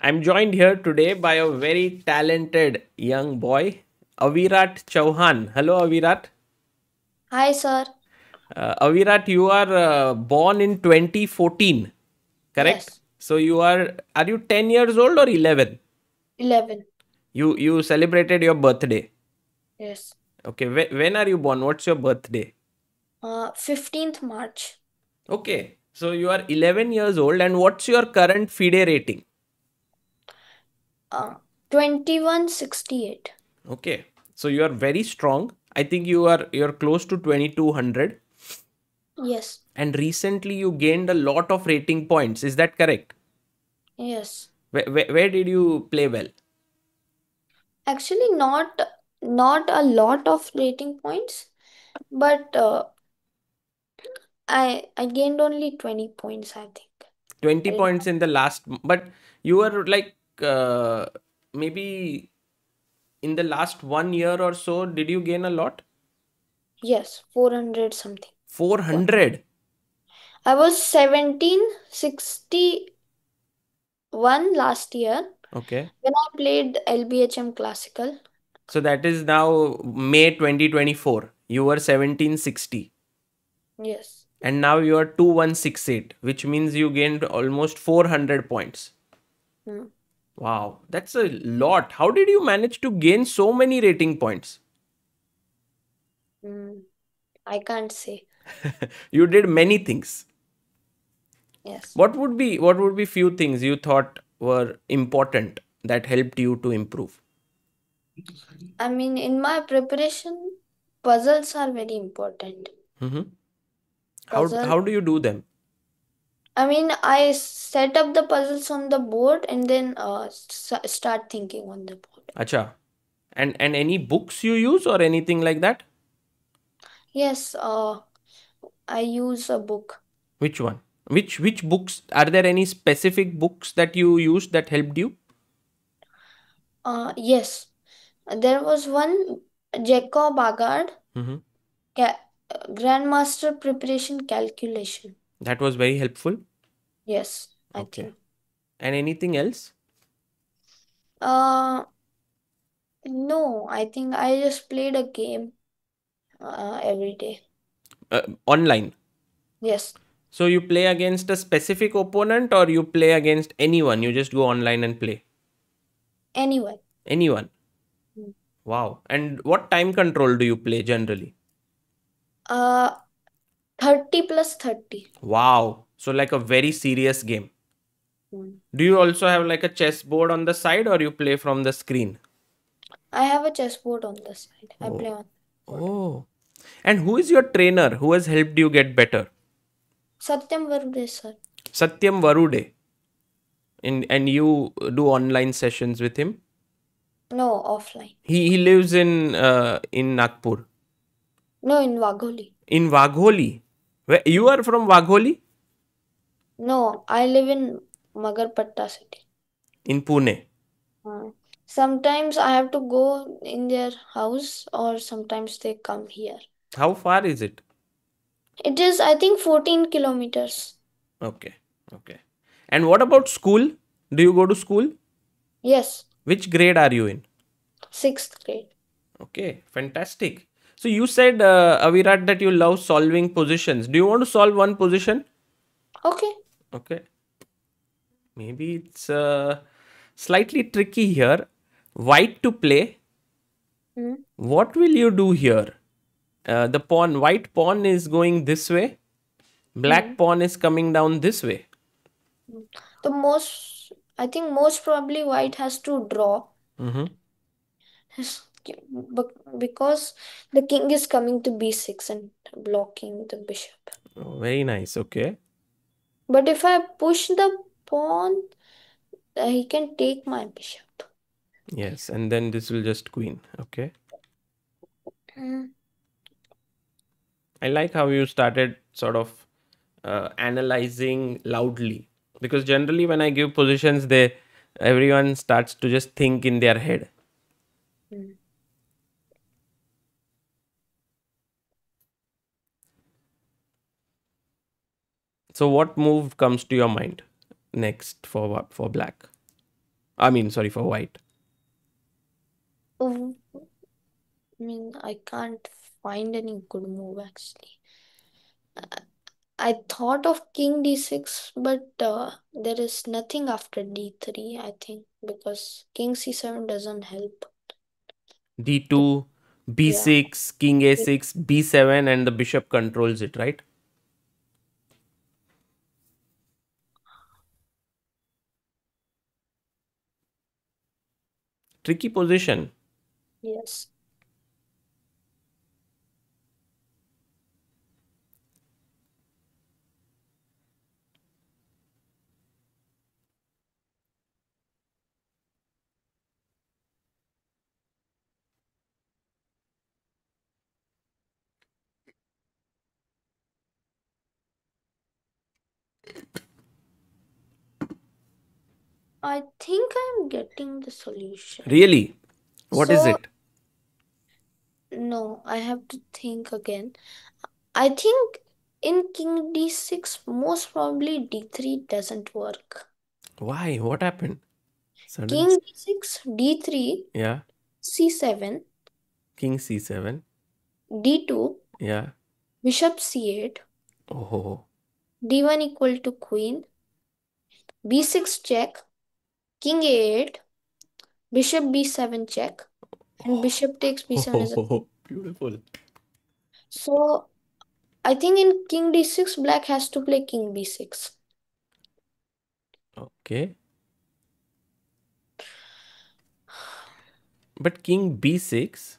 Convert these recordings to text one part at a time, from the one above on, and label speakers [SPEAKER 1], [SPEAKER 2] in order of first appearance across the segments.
[SPEAKER 1] I'm joined here today by a very talented young boy, Avirat Chauhan. Hello, Avirat.
[SPEAKER 2] Hi, sir.
[SPEAKER 1] Avirat, you are born in 2014, correct?
[SPEAKER 2] Yes,
[SPEAKER 1] So are you 10 years old or 11?
[SPEAKER 2] 11.
[SPEAKER 1] You celebrated your birthday.
[SPEAKER 2] Yes.
[SPEAKER 1] Okay, when are you born? What's your birthday?
[SPEAKER 2] 15th March.
[SPEAKER 1] Okay, so you are 11 years old, and what's your current FIDE rating?
[SPEAKER 2] Uh, 2168.
[SPEAKER 1] Okay, so you are very strong. I think you're close to 2200,
[SPEAKER 2] Yes.
[SPEAKER 1] and recently you gained a lot of rating points. Is that correct?
[SPEAKER 2] Yes.
[SPEAKER 1] Where did you play well?
[SPEAKER 2] Actually, not a lot of rating points, but I gained only 20 points, I think.
[SPEAKER 1] 20
[SPEAKER 2] I did
[SPEAKER 1] points
[SPEAKER 2] not.
[SPEAKER 1] in the last, but you were like maybe in the last 1 year or so, did you gain a lot?
[SPEAKER 2] Yes, 400 something point.
[SPEAKER 1] 400.
[SPEAKER 2] I was 1761 last year
[SPEAKER 1] Okay.
[SPEAKER 2] when I played LBHM Classical.
[SPEAKER 1] So that is now May 2024. You were 1760.
[SPEAKER 2] Yes.
[SPEAKER 1] And now you are 2168, which means you gained almost 400 points.
[SPEAKER 2] Hmm.
[SPEAKER 1] Wow, that's a lot. How did you manage to gain so many rating points?
[SPEAKER 2] Hmm. I can't say.
[SPEAKER 1] You did many things.
[SPEAKER 2] Yes.
[SPEAKER 1] What would be few things you thought were important that helped you to improve?
[SPEAKER 2] I mean, in my preparation, puzzles are very important.
[SPEAKER 1] Hmm.
[SPEAKER 2] Puzzle.
[SPEAKER 1] How do you do them?
[SPEAKER 2] I mean, I set up the puzzles on the board and then start thinking on the board.
[SPEAKER 1] Acha. And any books you use or anything like that?
[SPEAKER 2] Yes, I use a book.
[SPEAKER 1] Which one? Which books? Are there any specific books that you used that helped you?
[SPEAKER 2] Yes, there was one Jacob Agard
[SPEAKER 1] Hmm.
[SPEAKER 2] ca- Grandmaster Preparation Calculation.
[SPEAKER 1] That was very helpful.
[SPEAKER 2] Yes, I
[SPEAKER 1] Okay.
[SPEAKER 2] think.
[SPEAKER 1] And anything else?
[SPEAKER 2] Uh, no, I think I just played a game every day.
[SPEAKER 1] Online.
[SPEAKER 2] Yes,
[SPEAKER 1] So you play against a specific opponent or you play against anyone? You just go online and play.
[SPEAKER 2] anyway.
[SPEAKER 1] Anyone. Wow. And what time control do you play generally?
[SPEAKER 2] Uh, 30 plus 30.
[SPEAKER 1] Wow. So like a very serious game.
[SPEAKER 2] Mm.
[SPEAKER 1] Do you also have like a chessboard on the side or you play from the screen?
[SPEAKER 2] I have a chessboard on the side. I play
[SPEAKER 1] Oh.
[SPEAKER 2] on the board.
[SPEAKER 1] Oh. And who is your trainer? Who has helped you get better?
[SPEAKER 2] Satyam Varude, sir.
[SPEAKER 1] Satyam Varude. And you do online sessions with him?
[SPEAKER 2] No, offline.
[SPEAKER 1] He lives in Nagpur.
[SPEAKER 2] No, in Wagholi.
[SPEAKER 1] In Wagholi. Where you are from Wagholi?
[SPEAKER 2] No, I live in Magarpatta city.
[SPEAKER 1] In Pune.
[SPEAKER 2] Uh, Sometimes I have to go in their house or sometimes they come here.
[SPEAKER 1] How far is it?
[SPEAKER 2] It is, I think, 14 kilometers.
[SPEAKER 1] Okay. Okay. And what about school? Do you go to school?
[SPEAKER 2] Yes,
[SPEAKER 1] Which grade are you in?
[SPEAKER 2] sixth grade.
[SPEAKER 1] Okay, fantastic. So you said, Avirat, that you love solving positions. Do you want to solve one position?
[SPEAKER 2] Okay.
[SPEAKER 1] Okay. Maybe it's slightly tricky here. White to play.
[SPEAKER 2] Mm.
[SPEAKER 1] What will you do here? The pawn, white pawn is going this way. Black
[SPEAKER 2] Mm.
[SPEAKER 1] pawn is coming down this way.
[SPEAKER 2] Mm. I think most probably white has to draw.
[SPEAKER 1] Hmm.
[SPEAKER 2] Yes, because the king is coming to b6 and blocking the bishop.
[SPEAKER 1] Oh, very nice. Okay.
[SPEAKER 2] But if I push the pawn, he can take my bishop.
[SPEAKER 1] Yes, and then this will just queen. Okay.
[SPEAKER 2] Mm.
[SPEAKER 1] I like how you started sort of analyzing loudly, because generally when I give positions, they everyone starts to just think in their head.
[SPEAKER 2] Mm.
[SPEAKER 1] So what move comes to your mind next for black? I mean, sorry, for white.
[SPEAKER 2] Oh, I mean, I can't find any good move actually. I thought of king d6, but there is nothing after d3, I think, because king c7 doesn't help. The,
[SPEAKER 1] D2,
[SPEAKER 2] yeah,
[SPEAKER 1] B6, King A6, B7, and the bishop controls it, right? Tricky position.
[SPEAKER 2] yes. I think I'm getting the solution.
[SPEAKER 1] Really? What is
[SPEAKER 2] So,
[SPEAKER 1] it?
[SPEAKER 2] no, I have to think again. I think in king d6, most probably d3 doesn't work.
[SPEAKER 1] Why? What happened? Sudden.
[SPEAKER 2] King d6, d3,
[SPEAKER 1] Yeah.
[SPEAKER 2] c7,
[SPEAKER 1] King C7.
[SPEAKER 2] d2,
[SPEAKER 1] Yeah.
[SPEAKER 2] bishop c8,
[SPEAKER 1] Oh.
[SPEAKER 2] d1 equal to queen, b6 check, king a8, bishop b7 check, and bishop takes b7 as a king.
[SPEAKER 1] Oh. Beautiful.
[SPEAKER 2] So I think in king d6, black has to play king b6.
[SPEAKER 1] Okay. But King B6,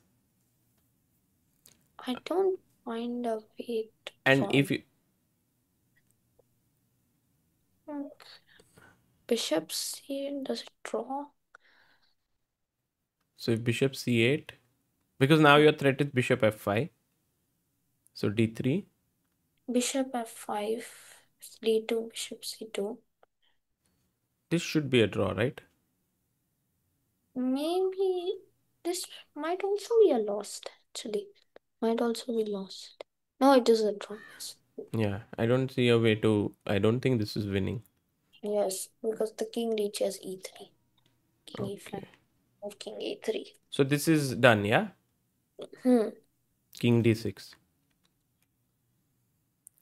[SPEAKER 2] I don't find a way to
[SPEAKER 1] and
[SPEAKER 2] draw.
[SPEAKER 1] if you,
[SPEAKER 2] Bishop c8, does it draw?
[SPEAKER 1] so if Bishop C8, because now you're threat with Bishop F5, so D3,
[SPEAKER 2] Bishop f5, d2, bishop c2.
[SPEAKER 1] this should be a draw, right?
[SPEAKER 2] Maybe this might also be a lost, actually. Might also be lost. No, it is a draw. Yes.
[SPEAKER 1] Yeah, I don't see a way to, I don't think this is winning.
[SPEAKER 2] Yes, because the king reaches e3. King e5,
[SPEAKER 1] Okay.
[SPEAKER 2] move king a3.
[SPEAKER 1] So this is done, yeah?
[SPEAKER 2] Hmm.
[SPEAKER 1] King D6.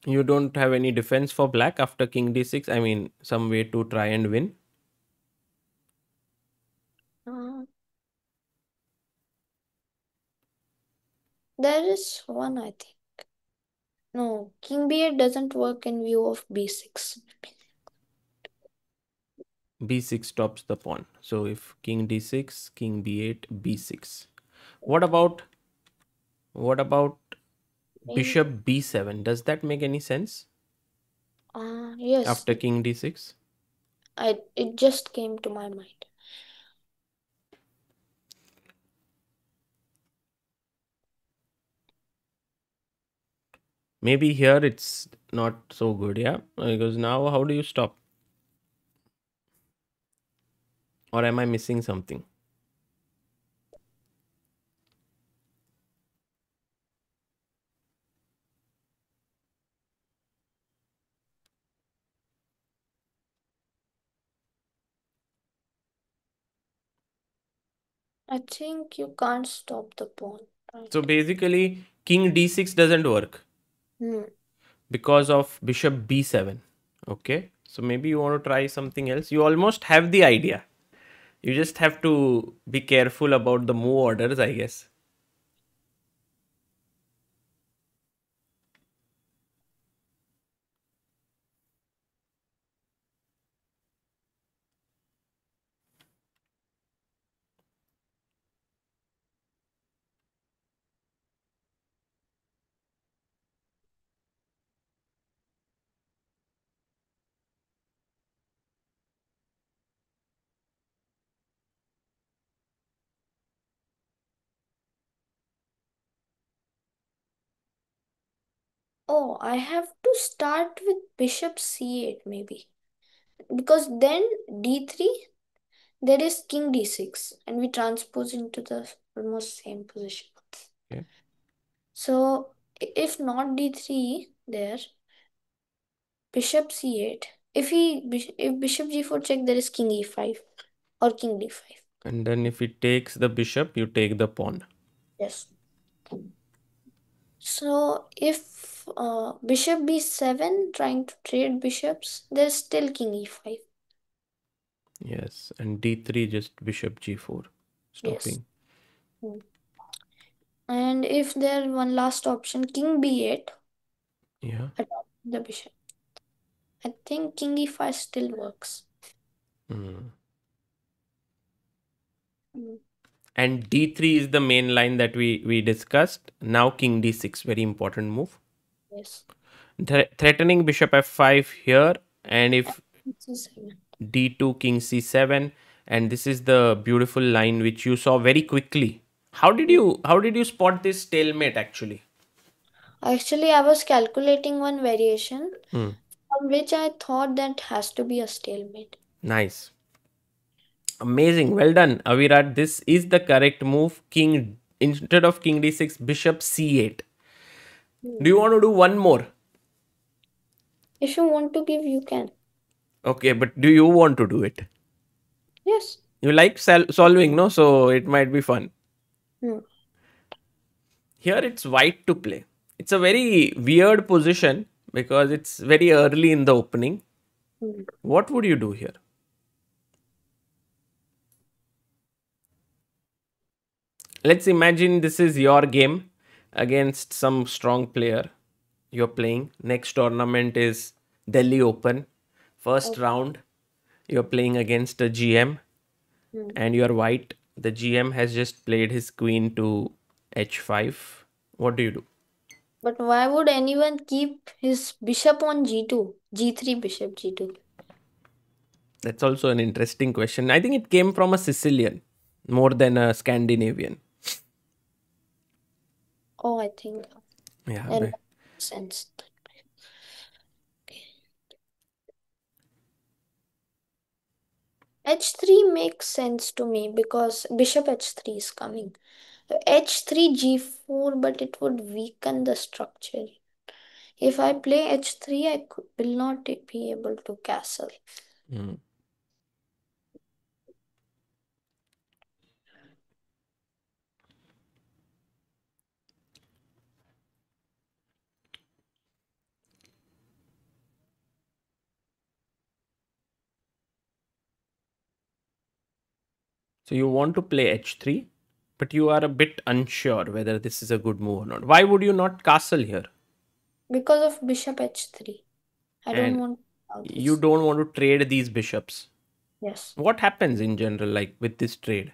[SPEAKER 1] You don't have any defense for black after King D6? I mean, some way to try and win?
[SPEAKER 2] Uh, there is one, I think. No, king b8 doesn't work in view of b6.
[SPEAKER 1] B6 stops the pawn. So if King D6, King B8, B6. What about what about
[SPEAKER 2] Maybe.
[SPEAKER 1] Bishop B7? Does that make any sense
[SPEAKER 2] Yes,
[SPEAKER 1] after King D6?
[SPEAKER 2] it just came to my mind.
[SPEAKER 1] Maybe here it's not so good, yeah? Because now how do you stop? Or am I missing something?
[SPEAKER 2] I think you can't stop the pawn,
[SPEAKER 1] So
[SPEAKER 2] right?
[SPEAKER 1] basically, King D6 doesn't work
[SPEAKER 2] Hmm.
[SPEAKER 1] because of Bishop B7. Okay, so maybe you want to try something else. You almost have the idea. You just have to be careful about the move orders, I guess.
[SPEAKER 2] Oh, I have to start with bishop c8 maybe. Because then d3, there is king d6, and we transpose into the almost same position.
[SPEAKER 1] Okay.
[SPEAKER 2] So if not d3 there, bishop c8. If bishop g4 check, there is king e5. or king d5.
[SPEAKER 1] And then if it takes the bishop, you take the pawn.
[SPEAKER 2] Yes. So if bishop b7 trying to trade bishops, there's still king e5.
[SPEAKER 1] Yes, and d3 just bishop g4,
[SPEAKER 2] Yes.
[SPEAKER 1] stopping.
[SPEAKER 2] Hmm. And if there one last option, king b8,
[SPEAKER 1] Yeah.
[SPEAKER 2] attack the bishop. I think king e5 still works.
[SPEAKER 1] Mm.
[SPEAKER 2] Hmm.
[SPEAKER 1] And d3 is the main line that we discussed. Now king d6, very important move.
[SPEAKER 2] Yes.
[SPEAKER 1] Threatening bishop f5 here, and
[SPEAKER 2] And
[SPEAKER 1] if
[SPEAKER 2] c7.
[SPEAKER 1] d2 king c7, and this is the beautiful line which you saw very quickly. How did you spot this stalemate actually?
[SPEAKER 2] Actually, I was calculating one variation
[SPEAKER 1] Hmm.
[SPEAKER 2] from which I thought that has to be a stalemate.
[SPEAKER 1] Nice. Amazing. Well done, Avirat. This is the correct move. King, instead of king d6, bishop c8. Do you
[SPEAKER 2] Hmm.
[SPEAKER 1] want to do one more?
[SPEAKER 2] If you want to give, you can.
[SPEAKER 1] Okay, but do you want to do it?
[SPEAKER 2] Yes.
[SPEAKER 1] You like solving, no? So it might be fun.
[SPEAKER 2] Hmm.
[SPEAKER 1] Here it's white to play. It's a very weird position because it's very early in the opening.
[SPEAKER 2] Hmm.
[SPEAKER 1] What would you do here? Let's imagine this is your game against some strong player you're playing. Next tournament is Delhi Open. First
[SPEAKER 2] Oh.
[SPEAKER 1] round, you're playing against a GM
[SPEAKER 2] Hmm.
[SPEAKER 1] and you're white. The GM has just played his queen to h5. What do you do?
[SPEAKER 2] But why would anyone keep his bishop on g2? g3 bishop g2.
[SPEAKER 1] That's also an interesting question. I think it came from a Sicilian more than a Scandinavian.
[SPEAKER 2] Oh, I think
[SPEAKER 1] Yeah,
[SPEAKER 2] that makes sense. h3 makes sense to me because bishop h3 is coming. h3 g4, but it would weaken the structure. If I play h3, will not be able to castle.
[SPEAKER 1] mm. So you want to play h3, but you are a bit unsure whether this is a good move or not. Why would you not castle here?
[SPEAKER 2] Because of bishop h3. I don't
[SPEAKER 1] And
[SPEAKER 2] want to have
[SPEAKER 1] you
[SPEAKER 2] this.
[SPEAKER 1] don't want to trade these bishops.
[SPEAKER 2] Yes.
[SPEAKER 1] What happens in general, like with this trade?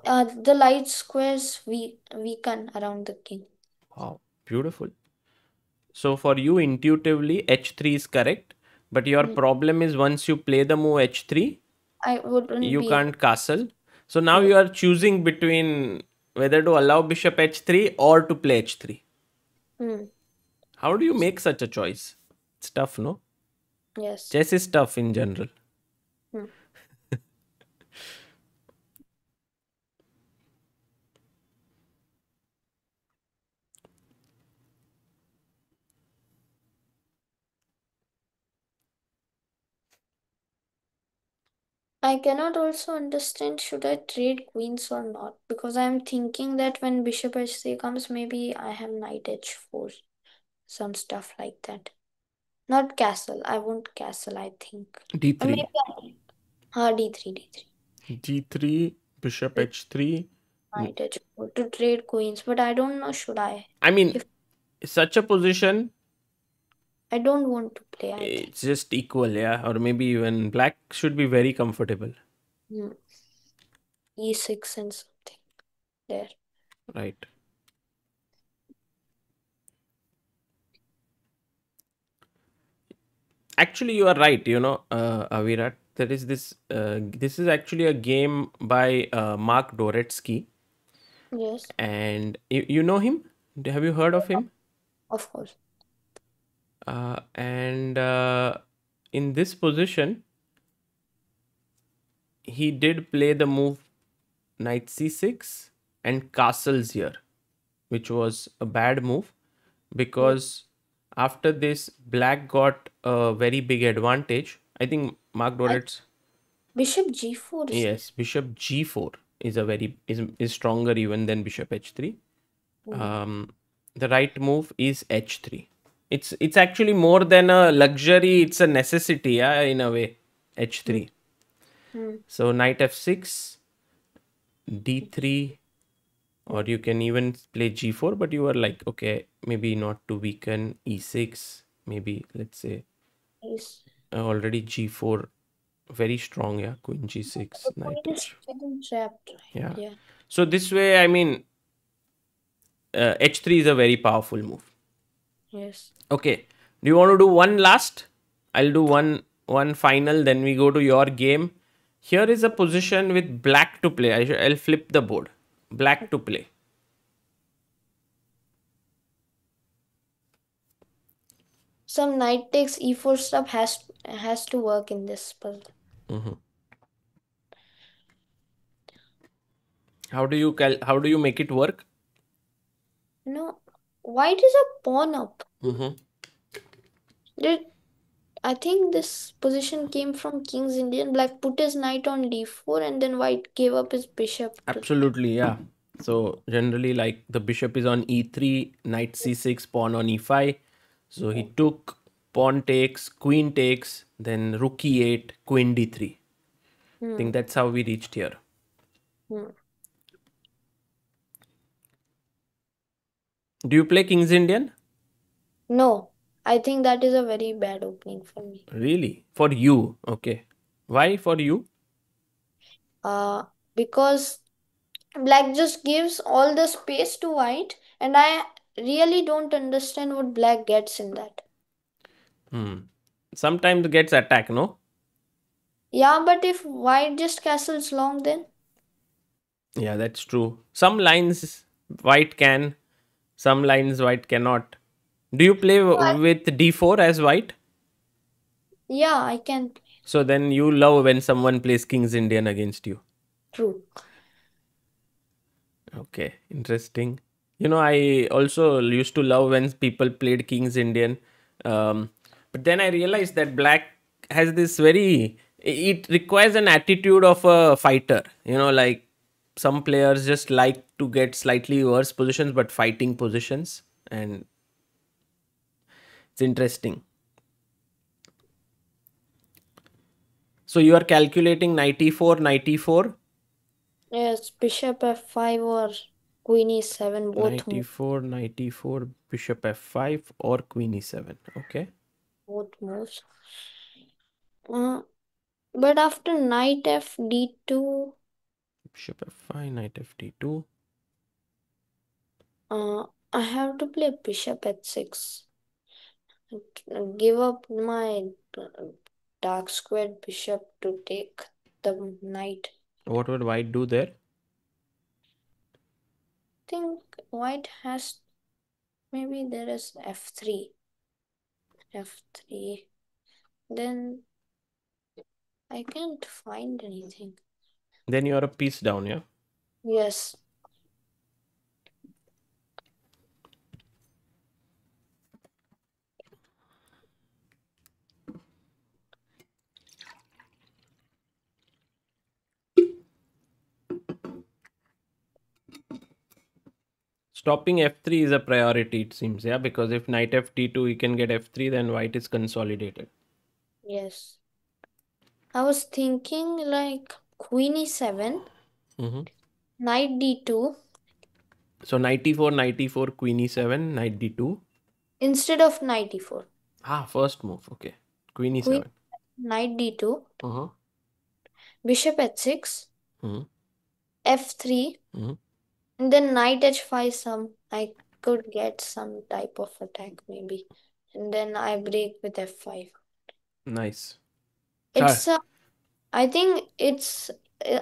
[SPEAKER 2] The light squares weaken around the king.
[SPEAKER 1] Wow, beautiful. So for you, intuitively, h3 is correct. But your
[SPEAKER 2] Mm.
[SPEAKER 1] problem is once you play the move h3,
[SPEAKER 2] I wouldn't
[SPEAKER 1] you
[SPEAKER 2] be able.
[SPEAKER 1] can't castle. So now
[SPEAKER 2] Yes.
[SPEAKER 1] you are choosing between whether to allow bishop h3 or to play h3.
[SPEAKER 2] Mm.
[SPEAKER 1] How do you make such a choice? It's tough, no?
[SPEAKER 2] Yes.
[SPEAKER 1] Chess is tough in general.
[SPEAKER 2] Mm. I cannot also understand should I trade queens or not because I'm thinking that when bishop h3 comes, maybe I have knight h4, some stuff like that. Not castle. I won't castle, I think. Or maybe
[SPEAKER 1] d3.
[SPEAKER 2] d3, d3.
[SPEAKER 1] g3, bishop h3.
[SPEAKER 2] Knight h4 to trade queens, but I don't know should I.
[SPEAKER 1] I mean,
[SPEAKER 2] If
[SPEAKER 1] such a position,
[SPEAKER 2] I don't want to play, I think.
[SPEAKER 1] it's just equal, yeah. Or maybe even black should be very comfortable,
[SPEAKER 2] Hmm. E6 and something there.
[SPEAKER 1] right? Actually, you are right, Avirat. There is this, this is actually a game by Mark Doretsky.
[SPEAKER 2] Yes,
[SPEAKER 1] And you know him? Have you heard of him?
[SPEAKER 2] of course.
[SPEAKER 1] And in this position, he did play the move knight c6 and castles here, which was a bad move
[SPEAKER 2] Yes.
[SPEAKER 1] because after this, black got a very big advantage. I think Mark
[SPEAKER 2] I
[SPEAKER 1] Dorets.
[SPEAKER 2] Bishop g4 is there.
[SPEAKER 1] Yes, bishop g4 is a very is stronger even than bishop h3.
[SPEAKER 2] Hmm.
[SPEAKER 1] um, the right move is h3. It's actually more than a luxury, it's a necessity, yeah, in a way.
[SPEAKER 2] Hmm.
[SPEAKER 1] h3.
[SPEAKER 2] Hmm.
[SPEAKER 1] So knight f6, d3, or
[SPEAKER 2] Hmm.
[SPEAKER 1] you can even play g4, but you are like, okay, maybe not to weaken, e6, maybe let's say
[SPEAKER 2] Yes.
[SPEAKER 1] already g4 very strong, yeah, queen g6,
[SPEAKER 2] The
[SPEAKER 1] knight
[SPEAKER 2] queen is
[SPEAKER 1] h.
[SPEAKER 2] getting trapped, right?
[SPEAKER 1] Yeah.
[SPEAKER 2] Yeah.
[SPEAKER 1] So this way, I mean, h3 is a very powerful move.
[SPEAKER 2] Yes.
[SPEAKER 1] Okay. Do you want to do one last? I'll do one final. Then we go to your game. Here is a position with black to play. I'll flip the board. Black to play.
[SPEAKER 2] Some knight takes e4 stuff has to work in this puzzle.
[SPEAKER 1] Mhm. How do you make it work?
[SPEAKER 2] No, white is a pawn up.
[SPEAKER 1] Mm-hmm.
[SPEAKER 2] Did I think this position came from King's Indian. Black put his knight on d4 and then white gave up his bishop to that.
[SPEAKER 1] Absolutely, yeah. So generally, like the bishop is on e3, knight c6, pawn on e5. So he
[SPEAKER 2] Hmm.
[SPEAKER 1] took pawn takes, queen takes, then rook e8, queen d3. I
[SPEAKER 2] Hmm.
[SPEAKER 1] think that's how we reached here.
[SPEAKER 2] Hmm.
[SPEAKER 1] Do you play King's Indian?
[SPEAKER 2] No, I think that is a very bad opening for me.
[SPEAKER 1] Really? For you? Okay. Why for you?
[SPEAKER 2] Uh, because black just gives all the space to white, and I really don't understand what black gets in that.
[SPEAKER 1] Hmm. Sometimes gets attack, no?
[SPEAKER 2] Yeah, but if white just castles long, then
[SPEAKER 1] Yeah, that's true. Some lines white can, some lines white cannot. Do you play with d4 as white?
[SPEAKER 2] yeah, I can.
[SPEAKER 1] So then you love when someone plays King's Indian against you.
[SPEAKER 2] True.
[SPEAKER 1] Okay, interesting. I also used to love when people played King's Indian. But then I realized that black has this it requires an attitude of a fighter. Like some players just like to get slightly worse positions, but fighting positions. And it's interesting. So you are calculating 94, 94,
[SPEAKER 2] Yes, bishop f5 or queen e7,
[SPEAKER 1] ninety-four, 94, bishop f5, or queen e7. Okay.
[SPEAKER 2] both moves. Uh, but after knight f d2,
[SPEAKER 1] Bishop f5, knight fd2.
[SPEAKER 2] I have to play bishop h6. Give up my dark squared bishop to take the knight.
[SPEAKER 1] What would white do there?
[SPEAKER 2] Think white has maybe there is f3. F3. Then I can't find anything.
[SPEAKER 1] Then you're a piece down, yeah?
[SPEAKER 2] Yes.
[SPEAKER 1] Stopping f3 is a priority, it seems, yeah? Because if knight fd2, you can get f3, then white is consolidated.
[SPEAKER 2] Yes. I was thinking like queen e7,
[SPEAKER 1] Mm-hmm.
[SPEAKER 2] knight d2
[SPEAKER 1] So 94, 94, queen e7, knight d2.
[SPEAKER 2] instead of knight e4.
[SPEAKER 1] First move, okay. Queen
[SPEAKER 2] Queen
[SPEAKER 1] e7.
[SPEAKER 2] knight d2,
[SPEAKER 1] Uh-huh.
[SPEAKER 2] bishop h6,
[SPEAKER 1] Mm-hmm.
[SPEAKER 2] f3,
[SPEAKER 1] Mm-hmm.
[SPEAKER 2] and then knight h5 some I could get some type of attack maybe. And then I break with f5.
[SPEAKER 1] Nice. Char.
[SPEAKER 2] It's a I think it's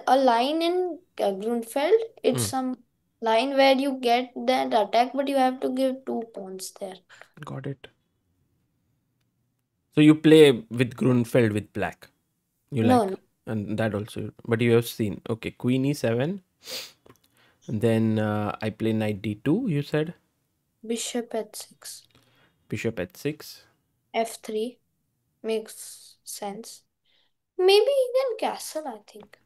[SPEAKER 2] a line in Grunfeld. It's
[SPEAKER 1] Mm,
[SPEAKER 2] some line where you get that attack, but you have to give two pawns there.
[SPEAKER 1] got it. So you play with Grunfeld with black. You
[SPEAKER 2] No,
[SPEAKER 1] like.
[SPEAKER 2] no.
[SPEAKER 1] And that also. But you have seen. Okay, queen e7. And then I play knight d2, you said.
[SPEAKER 2] Bishop h6,
[SPEAKER 1] Bishop h6.
[SPEAKER 2] f3 makes sense. Maybe even castle, I think.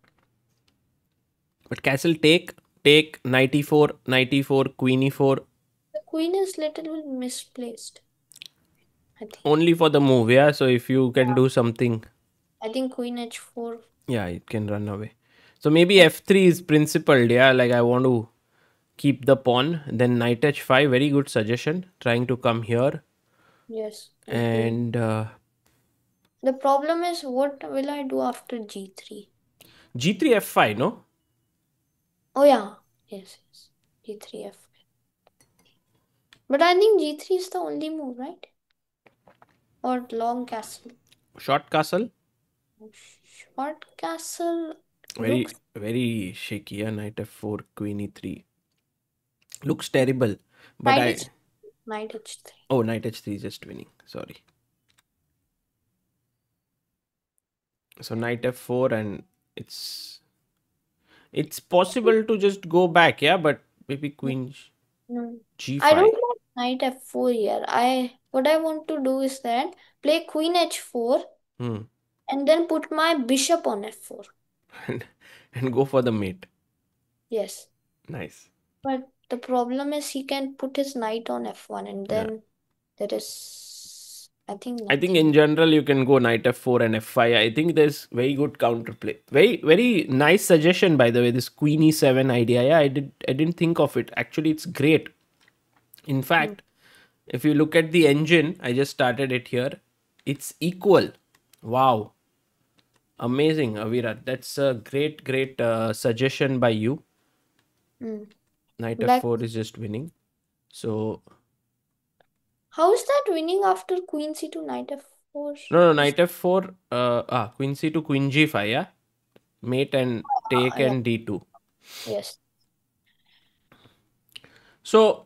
[SPEAKER 1] But castle take knight e4, knight e4, queen e4,
[SPEAKER 2] The queen is little bit misplaced, I think.
[SPEAKER 1] only for the move, yeah. So if you can do something,
[SPEAKER 2] I think queen h4.
[SPEAKER 1] yeah, it can run away. So maybe f3 is principled, yeah. Like I want to keep the pawn. Then knight h5, very good suggestion. Trying to come here
[SPEAKER 2] Yes, agree.
[SPEAKER 1] and
[SPEAKER 2] The problem is, what will I do after g3?
[SPEAKER 1] g3 f5, no?
[SPEAKER 2] Oh yeah, yes, yes. G3 f. But I think g3 is the only move, right? Or long castle.
[SPEAKER 1] Short castle,
[SPEAKER 2] Short castle looks
[SPEAKER 1] very shaky. Yeah, knight f4, queen e3 looks terrible. But
[SPEAKER 2] knight
[SPEAKER 1] I
[SPEAKER 2] h knight h3.
[SPEAKER 1] oh, knight h3 is just winning. Sorry. So knight f4 and it's possible to just go back, yeah. But maybe queen
[SPEAKER 2] No, I
[SPEAKER 1] g5.
[SPEAKER 2] don't want knight f4 here. What I want to do is that play queen h4
[SPEAKER 1] Hmm.
[SPEAKER 2] and then put my bishop on f4.
[SPEAKER 1] and, and go for the mate.
[SPEAKER 2] Yes.
[SPEAKER 1] Nice.
[SPEAKER 2] But the problem is he can put his knight on f1 and
[SPEAKER 1] Yeah.
[SPEAKER 2] then there is, I think,
[SPEAKER 1] I think in
[SPEAKER 2] nothing.
[SPEAKER 1] general you can go knight f4 and f5. I think there's very good counterplay. Very nice suggestion by the way. This queen e7 idea. Yeah, I didn't think of it. Actually, it's great. In
[SPEAKER 2] Hmm.
[SPEAKER 1] fact, if you look at the engine, I just started it here. It's equal. Wow, amazing, Avirat. That's a great suggestion by you.
[SPEAKER 2] Hmm.
[SPEAKER 1] Knight
[SPEAKER 2] Black.
[SPEAKER 1] f4 is just winning. So
[SPEAKER 2] How is that winning after queen c2 knight f4?
[SPEAKER 1] no,
[SPEAKER 2] Is
[SPEAKER 1] knight f4. Queen c to queen g5. Yeah, mate and take
[SPEAKER 2] yeah.
[SPEAKER 1] and d2.
[SPEAKER 2] Yes.
[SPEAKER 1] So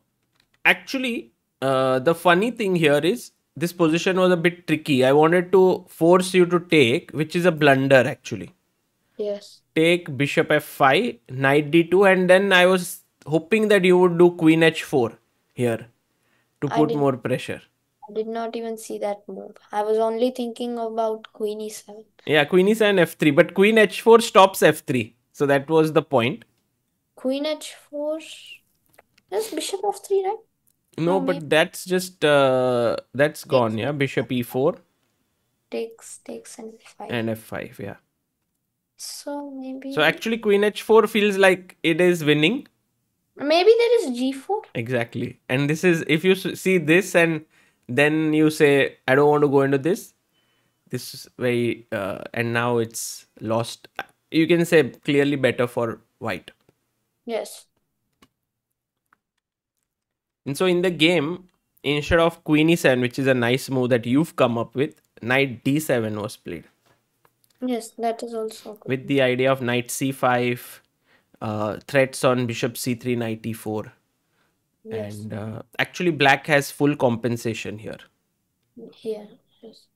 [SPEAKER 1] actually, the funny thing here is this position was a bit tricky. I wanted to force you to take, which is a blunder actually.
[SPEAKER 2] Yes.
[SPEAKER 1] Take bishop f5, knight d2, and then I was hoping that you would do queen h4 here to
[SPEAKER 2] I
[SPEAKER 1] put
[SPEAKER 2] did
[SPEAKER 1] more pressure.
[SPEAKER 2] I did not even see that move. I was only thinking about queen e7.
[SPEAKER 1] Yeah, queen e7 f3, but queen h4 stops f3. So that was the point.
[SPEAKER 2] Queen h4. That's bishop f3, right?
[SPEAKER 1] No,
[SPEAKER 2] No, maybe
[SPEAKER 1] but that's just that's gone.
[SPEAKER 2] takes
[SPEAKER 1] Yeah, bishop e4
[SPEAKER 2] takes and 5.
[SPEAKER 1] and f5. Yeah.
[SPEAKER 2] So
[SPEAKER 1] So
[SPEAKER 2] maybe
[SPEAKER 1] actually, queen h4 feels like it is winning.
[SPEAKER 2] there is g4.
[SPEAKER 1] Exactly. And this is, if you see this and then you say, I don't want to go into this, this is very, and now it's lost. You can say clearly better for white.
[SPEAKER 2] Yes.
[SPEAKER 1] And so in the game, instead of queen e7, which is a nice move that you've come up with, knight d7 was played
[SPEAKER 2] Yes, that is also a good
[SPEAKER 1] with
[SPEAKER 2] move.
[SPEAKER 1] the idea of knight c5, threats on bishop c3, knight e4.
[SPEAKER 2] Yes.
[SPEAKER 1] And actually, black has full compensation here.
[SPEAKER 2] Here. Yes.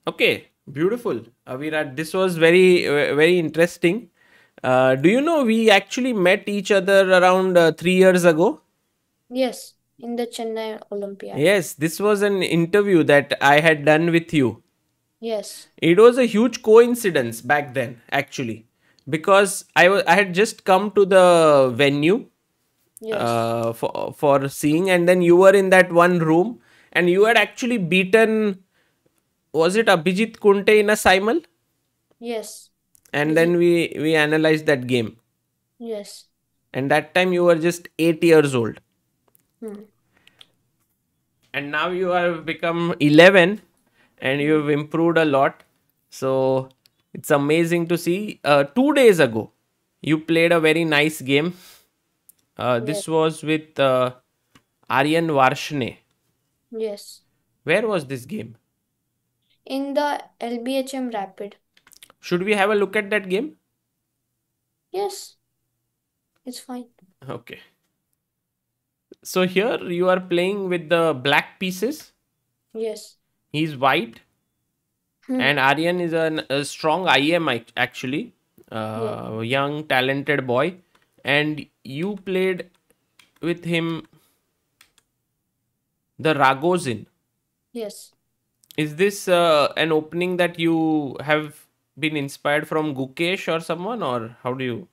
[SPEAKER 1] Okay, beautiful, Avirat. This was very interesting. Do you know we actually met each other around 3 years ago?
[SPEAKER 2] Yes. In the Chennai Olympiad.
[SPEAKER 1] Yes, this was an interview that I had done with you.
[SPEAKER 2] Yes.
[SPEAKER 1] It was a huge coincidence back then, actually, because I had just come to the venue
[SPEAKER 2] Yes.
[SPEAKER 1] for seeing, and then you were in that one room, and you had actually beaten. Was it Abhijit Kunte in a simul?
[SPEAKER 2] Yes.
[SPEAKER 1] And
[SPEAKER 2] Bijit.
[SPEAKER 1] then we analyzed that game,
[SPEAKER 2] Yes.
[SPEAKER 1] and that time you were just 8 years old,
[SPEAKER 2] Hmm.
[SPEAKER 1] and now you have become 11 and
[SPEAKER 2] Hmm.
[SPEAKER 1] you've improved a lot. So it's amazing to see. 2 days ago you played a very nice game.
[SPEAKER 2] Yes.
[SPEAKER 1] This was with Aryan Varshne.
[SPEAKER 2] Yes.
[SPEAKER 1] Where was this game?
[SPEAKER 2] In the LBHM Rapid.
[SPEAKER 1] Should we have a look at that game?
[SPEAKER 2] Yes. It's fine.
[SPEAKER 1] Okay, so here you are playing with the black pieces.
[SPEAKER 2] Yes.
[SPEAKER 1] He's white.
[SPEAKER 2] Hmm.
[SPEAKER 1] And Aryan is a strong IM actually,
[SPEAKER 2] Yes.
[SPEAKER 1] young talented boy, and you played with him the Ragozin.
[SPEAKER 2] Yes.
[SPEAKER 1] Is this an opening that you have been inspired from Gukesh or someone, or how do you?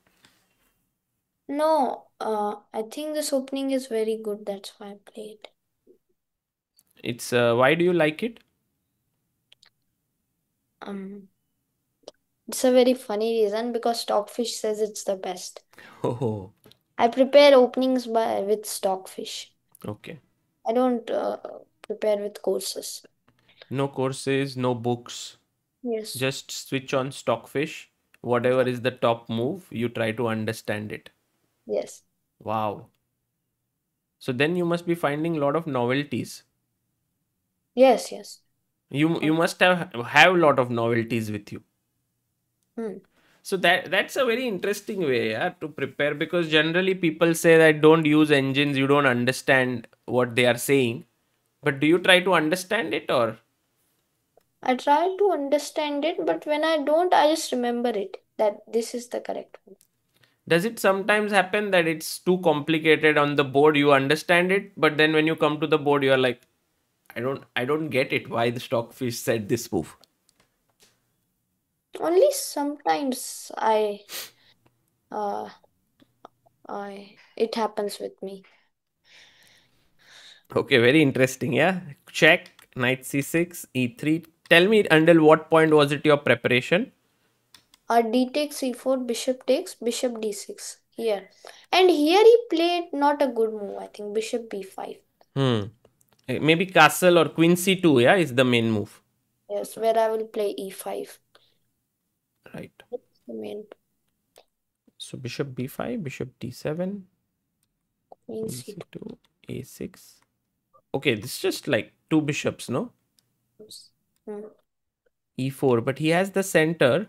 [SPEAKER 2] No, I think this opening is very good. That's why I played.
[SPEAKER 1] It's why do you like it?
[SPEAKER 2] Um, it's a very funny reason because Stockfish says it's the best.
[SPEAKER 1] Oh,
[SPEAKER 2] I prepare openings by with Stockfish.
[SPEAKER 1] okay.
[SPEAKER 2] I don't prepare with courses.
[SPEAKER 1] No courses, no books.
[SPEAKER 2] Yes.
[SPEAKER 1] Just switch on Stockfish. Whatever
[SPEAKER 2] Yeah.
[SPEAKER 1] is the top move, you try to understand it.
[SPEAKER 2] Yes.
[SPEAKER 1] Wow. So then you must be finding a lot of novelties.
[SPEAKER 2] Yes. Yes.
[SPEAKER 1] You
[SPEAKER 2] Um,
[SPEAKER 1] must have a lot of novelties with you.
[SPEAKER 2] hmm.
[SPEAKER 1] So that's a very interesting way, yeah, to prepare, because generally people say that don't use engines, you don't understand what they are saying. But do you try to understand it, or
[SPEAKER 2] I try to understand it, but when I don't, I just remember it that this is the correct one.
[SPEAKER 1] does it sometimes happen that it's too complicated on the board, you understand it, but then when you come to the board you are like, I don't get it why the stockfish said this move.
[SPEAKER 2] Only sometimes uh, I it happens with me.
[SPEAKER 1] Okay, very interesting, yeah. Check, knight c6, e3. Tell me until what point was it your preparation?
[SPEAKER 2] D takes e4, bishop d6 here, and here he played not a good move. I think bishop b5.
[SPEAKER 1] Hmm. Maybe castle or queen c2, yeah, is the main move.
[SPEAKER 2] Yes, where I will play e5.
[SPEAKER 1] Right.
[SPEAKER 2] That's the main
[SPEAKER 1] So bishop b5, bishop d7,
[SPEAKER 2] queen
[SPEAKER 1] queen
[SPEAKER 2] c2.
[SPEAKER 1] c2, a6. Okay, this is just like two bishops, no?
[SPEAKER 2] Hmm.
[SPEAKER 1] E4, but he has the center,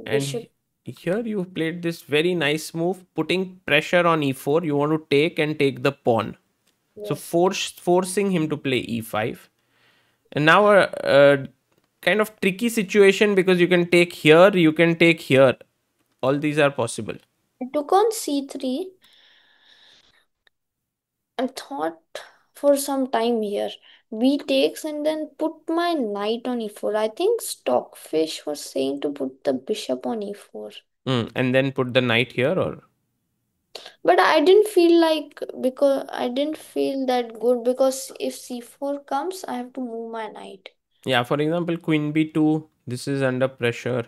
[SPEAKER 1] and
[SPEAKER 2] Bishop.
[SPEAKER 1] here you played this very nice move, putting pressure on e4. You want to take the pawn. So
[SPEAKER 2] Yes.
[SPEAKER 1] forcing him to play e5. And now a kind of tricky situation, because you can take here, you can take here. All these are possible.
[SPEAKER 2] I took on c3 and thought for some time here. B takes and then put my knight on e4. I think Stockfish was saying to put the bishop on e4.
[SPEAKER 1] And then put the knight here, or
[SPEAKER 2] But I didn't feel like because I didn't feel that good because if c4 comes, I have to move my knight.
[SPEAKER 1] yeah, for example, queen b2. This is under pressure.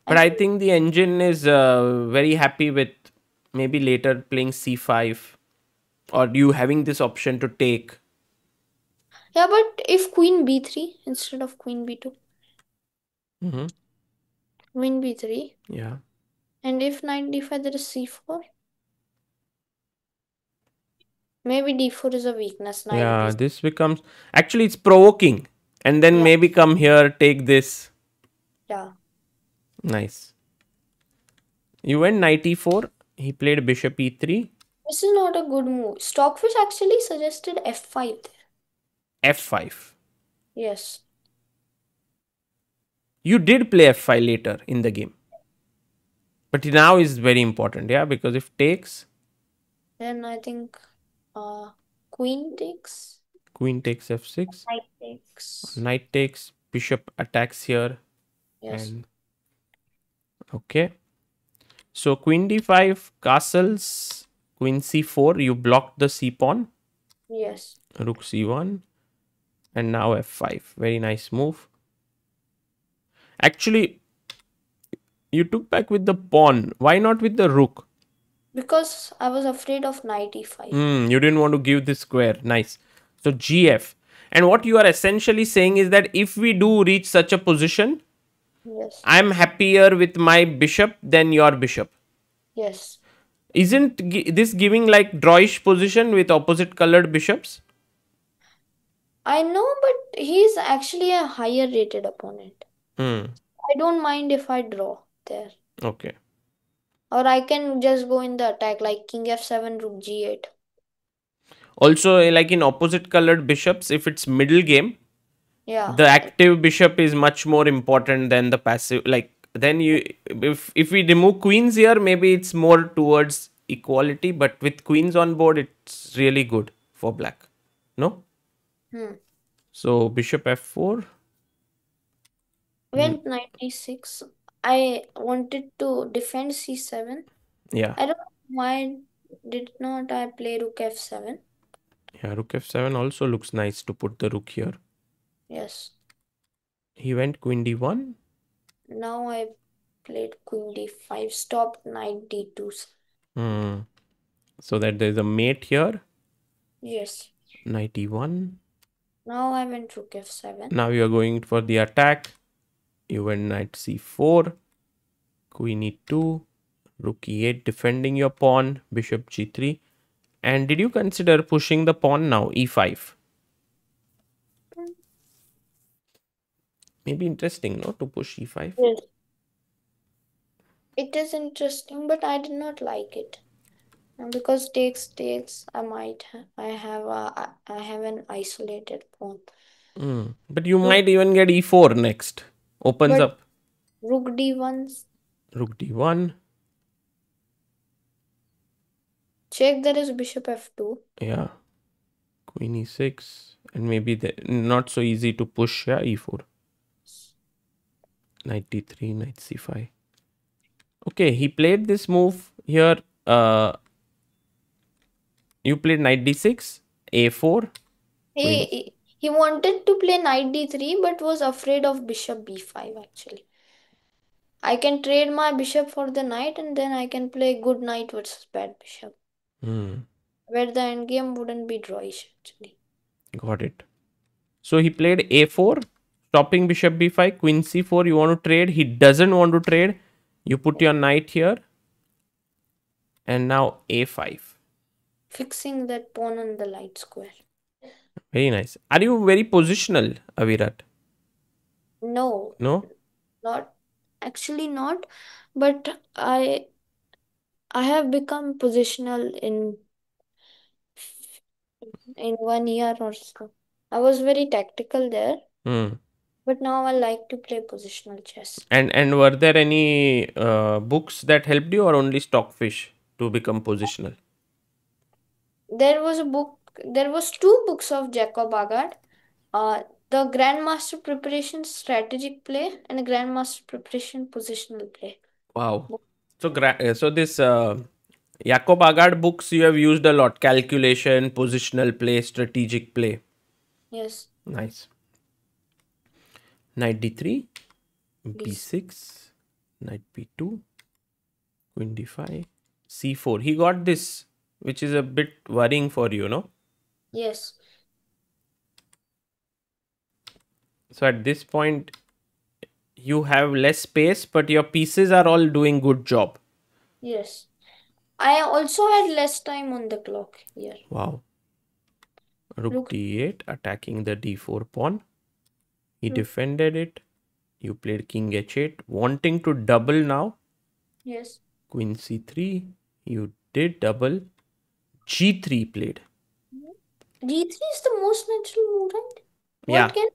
[SPEAKER 1] But
[SPEAKER 2] I
[SPEAKER 1] I
[SPEAKER 2] think
[SPEAKER 1] think the engine is very happy with maybe later playing c5, or you having this option to take.
[SPEAKER 2] yeah, but if queen b3 instead of queen b2,
[SPEAKER 1] Hmm.
[SPEAKER 2] queen b3,
[SPEAKER 1] Yeah.
[SPEAKER 2] and if knight d5 there is c4, maybe d4 is a weakness. Knight
[SPEAKER 1] Yeah,
[SPEAKER 2] b.
[SPEAKER 1] this becomes actually it's provoking. And then
[SPEAKER 2] Yeah,
[SPEAKER 1] maybe come here, take this.
[SPEAKER 2] yeah.
[SPEAKER 1] Nice. You went knight e4. He played bishop e3,
[SPEAKER 2] This is not a good move. Stockfish actually suggested f5 there.
[SPEAKER 1] f5.
[SPEAKER 2] Yes.
[SPEAKER 1] You did play f5 later in the game. But now is very important, yeah, because if takes,
[SPEAKER 2] Then I think uh queen takes.
[SPEAKER 1] queen takes f6,
[SPEAKER 2] Knight takes.
[SPEAKER 1] knight takes, bishop attacks here,
[SPEAKER 2] Yes.
[SPEAKER 1] and okay. So queen d5, castles, queen c4, you blocked the c pawn,
[SPEAKER 2] Yes.
[SPEAKER 1] rook c1, and now f5. Very nice move. Actually, you took back with the pawn. Why not with the rook?
[SPEAKER 2] Because I was afraid of knight e5.
[SPEAKER 1] You didn't want to give the square. Nice. So gf. And what you are essentially saying is that if we do reach such a position,
[SPEAKER 2] Yes.
[SPEAKER 1] I'm happier with my bishop than your bishop.
[SPEAKER 2] Yes.
[SPEAKER 1] Isn't this giving like drawish position with opposite colored bishops?
[SPEAKER 2] I know, but he's actually a higher rated opponent.
[SPEAKER 1] Hmm.
[SPEAKER 2] I don't mind if I draw there.
[SPEAKER 1] Okay.
[SPEAKER 2] Or I can just go in the attack like king f7, rook g8.
[SPEAKER 1] Also, like in opposite colored bishops, if it's middle game,
[SPEAKER 2] Yeah.
[SPEAKER 1] the active bishop is much more important than the passive. Like then you, if we remove queens here, maybe it's more towards equality. But with queens on board, it's really good for black. No.
[SPEAKER 2] Hmm.
[SPEAKER 1] So bishop f4.
[SPEAKER 2] Went knight d6. I wanted to defend c7.
[SPEAKER 1] Yeah.
[SPEAKER 2] I don't know why did not I play rook f7.
[SPEAKER 1] Yeah, rook f7 also looks nice to put the rook here.
[SPEAKER 2] Yes.
[SPEAKER 1] He went queen d1.
[SPEAKER 2] Now I played queen d5. Stopped knight d2.
[SPEAKER 1] Hmm. So that there's a mate here.
[SPEAKER 2] Yes.
[SPEAKER 1] Knight e1.
[SPEAKER 2] Now I went rook f7.
[SPEAKER 1] Now you are going for the attack. You went knight c4. Queen e2. Rook e8 defending your pawn. Bishop g3. And did you consider pushing the pawn now? e5.
[SPEAKER 2] Mm,
[SPEAKER 1] Maybe interesting, no? To push e5.
[SPEAKER 2] yes. It is interesting, but I did not like it. And because takes, I have an isolated pawn.
[SPEAKER 1] But you
[SPEAKER 2] Rook,
[SPEAKER 1] might even get e4 next. Opens
[SPEAKER 2] but
[SPEAKER 1] up
[SPEAKER 2] rook d1.
[SPEAKER 1] rook d1.
[SPEAKER 2] Check, there is bishop f2.
[SPEAKER 1] Yeah. Queen e6. And maybe not so easy to push. Yeah, e4. Knight d3, knight c5. Okay, he played this move here. You played knight d6, a4, queen.
[SPEAKER 2] He wanted to play knight d3 but was afraid of bishop b5 actually. I can trade my bishop for the knight and then I can play good knight versus bad bishop.
[SPEAKER 1] Hmm,
[SPEAKER 2] Where the endgame wouldn't be drawish actually.
[SPEAKER 1] got it. So he played a4, stopping bishop b5, queen c4. You want to trade. He doesn't want to trade. You put your knight here. And now a5.
[SPEAKER 2] Fixing that pawn on the light square.
[SPEAKER 1] Very nice. Are you very positional, Avirat?
[SPEAKER 2] No,
[SPEAKER 1] No?
[SPEAKER 2] not actually not. But I have become positional in 1 year or so. I was very tactical there,
[SPEAKER 1] Hmm.
[SPEAKER 2] but now I like to play positional chess.
[SPEAKER 1] And were there any books that helped you or only stockfish to become positional?
[SPEAKER 2] There was two books of Jacob Agard. The Grandmaster Preparation Strategic Play and Grandmaster Preparation Positional Play.
[SPEAKER 1] Wow. So, so this Jacob Agard books you have used a lot. Calculation, positional play, strategic play.
[SPEAKER 2] Yes,
[SPEAKER 1] Nice. Knight d3,
[SPEAKER 2] these.
[SPEAKER 1] b6, knight b2, queen d5, c4. He got this, which is a bit worrying for you, no?
[SPEAKER 2] Yes,
[SPEAKER 1] So at this point, you have less space, but your pieces are all doing good job.
[SPEAKER 2] yes. I also had less time on the clock here.
[SPEAKER 1] Wow. Rook
[SPEAKER 2] Look,
[SPEAKER 1] d8, attacking the d4 pawn. He
[SPEAKER 2] look.
[SPEAKER 1] defended it. You played king h8, wanting to double now.
[SPEAKER 2] Yes.
[SPEAKER 1] Queen c3. You did double. g3 played.
[SPEAKER 2] G3 is the most natural move, right? What
[SPEAKER 1] Yeah,
[SPEAKER 2] can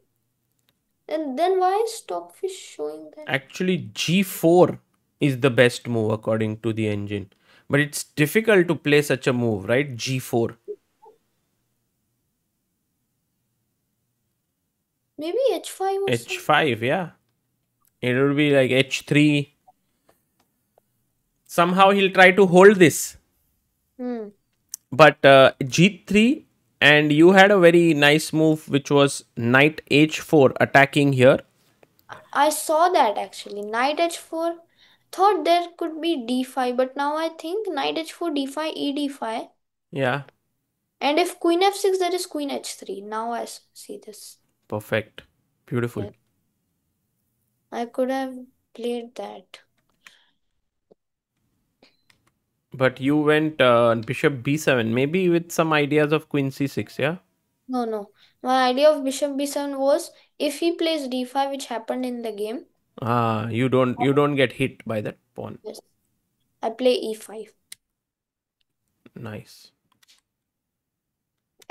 [SPEAKER 2] and then why is Stockfish showing that?
[SPEAKER 1] actually g4 is the best move according to the engine. But it's difficult to play such a move, right? g4.
[SPEAKER 2] Maybe H5 or something.
[SPEAKER 1] h5, yeah. It would be like h3. Somehow he'll try to hold this.
[SPEAKER 2] Hmm.
[SPEAKER 1] But g3, and you had a very nice move which was knight h4 attacking here.
[SPEAKER 2] I saw that actually. Knight H4. Thought there could be D5, but now I think Knight H4, D5, E D5.
[SPEAKER 1] Yeah,
[SPEAKER 2] And if Queen F6, there is Queen H3. Now I see this.
[SPEAKER 1] perfect. Beautiful.
[SPEAKER 2] Yeah. I could have played that.
[SPEAKER 1] But you went bishop b7, maybe with some ideas of queen c6, yeah?
[SPEAKER 2] No, no. My idea of Bishop B7 was if he plays D5, which happened in the game.
[SPEAKER 1] Ah, you don't get hit by that pawn.
[SPEAKER 2] Yes. I play E5,
[SPEAKER 1] Nice.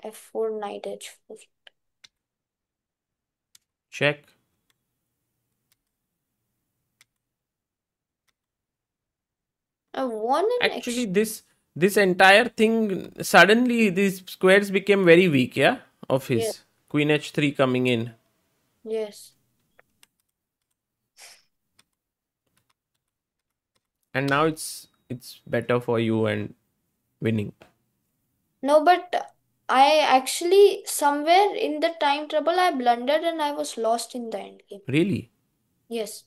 [SPEAKER 2] F4, Knight H4.
[SPEAKER 1] Check.
[SPEAKER 2] I won an
[SPEAKER 1] Actually,
[SPEAKER 2] exchange.
[SPEAKER 1] this entire thing, suddenly these squares became very weak, yeah, of
[SPEAKER 2] Yes.
[SPEAKER 1] his. Queen h3 coming in.
[SPEAKER 2] Yes.
[SPEAKER 1] And now it's better for you and winning.
[SPEAKER 2] No, but I actually somewhere in the time trouble I blundered and I was lost in the end game.
[SPEAKER 1] Really?
[SPEAKER 2] Yes.